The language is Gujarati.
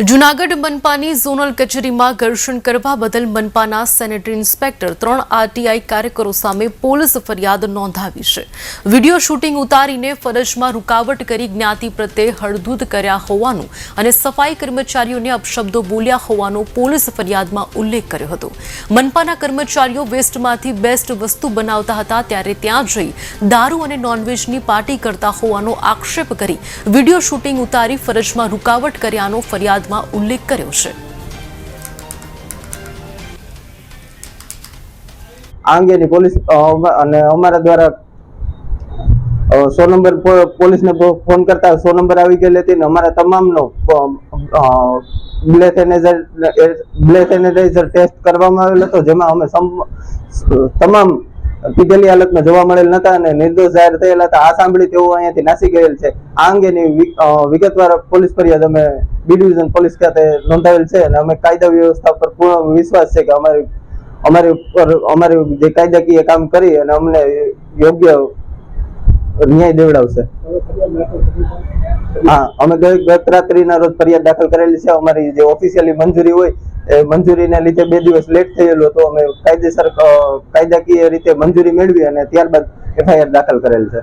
જૂનાગઢ મનપાની ઝોનલ કચેરીમાં ઘર્ષણ કરવા બદલ મનપાના સેનેટરી ઇન્સ્પેક્ટર 3 આરટીઆઈ કાર્યકરો સામે પોલીસ ફરિયાદ નોંધાવી છે। વિડીયો શૂટિંગ ઉતારીને ફરજમાં રૂકાવટ કરી જ્ઞાતિ પ્રત્યે હળદૂત કર્યા હોવાનું અને સફાઈ કર્મચારીઓને અપશબ્દો બોલ્યા હોવાનો પોલીસ ફરિયાદમાં ઉલ્લેખ કર્યો હતો। મનપાના કર્મચારીઓ વેસ્ટમાંથી બેસ્ટ વસ્તુ બનાવતા હતા ત્યારે ત્યાં જઈ દારૂ અને નોનવેજની પાર્ટી કરતા હોવાનો આક્ષેપ કરી વિડીયો શૂટિંગ ઉતારી ફરજમાં રૂકાવટ કર્યાનો ફરિયાદ ઉલ્લેખ કર્યો છે। આ અંગેની પોલીસ અને અમારા દ્વારા 100 નંબર પોલીસને ફોન કરતા 100 નંબર આવી ગયેલી હતી ને અમારા તમામનો બ્લેક સેનેટાઇઝર ટેસ્ટ કરવામાં આવેલો હતો, જેમાં અમે તમામ પીધેલી હાલતમાં જોવા મળેલ નતા અને નિર્દોષ જાહેર થયેલા હતા। આ સાંભળી તેઓ અહીંયાથી નાસી ગયેલ છે। આ અંગેની વિગતવાર પોલીસ ફરિયાદ અમે બી ડિવિઝન પોલીસ ખાતે નોંધાવેલ છે અને અમે કાયદા વ્યવસ્થા પર પૂર્ણ વિશ્વાસ છે કે અમારી જે કાયદાકીય કામ કરી અને અમને યોગ્ય ન્યાય દેવડાવશે। હા, અમે ગત રાત્રિના રોજ ફરિયાદ દાખલ કરેલી છે। અમારી જે ઓફિશિયલી મંજૂરી હોય એ મંજૂરીને લીધે 2 દિવસ લેટ થયેલું હતું। અમે કાયદેસર કાયદાકીય રીતે મંજૂરી મેળવી અને ત્યારબાદ એફઆઈઆર દાખલ કરેલ છે।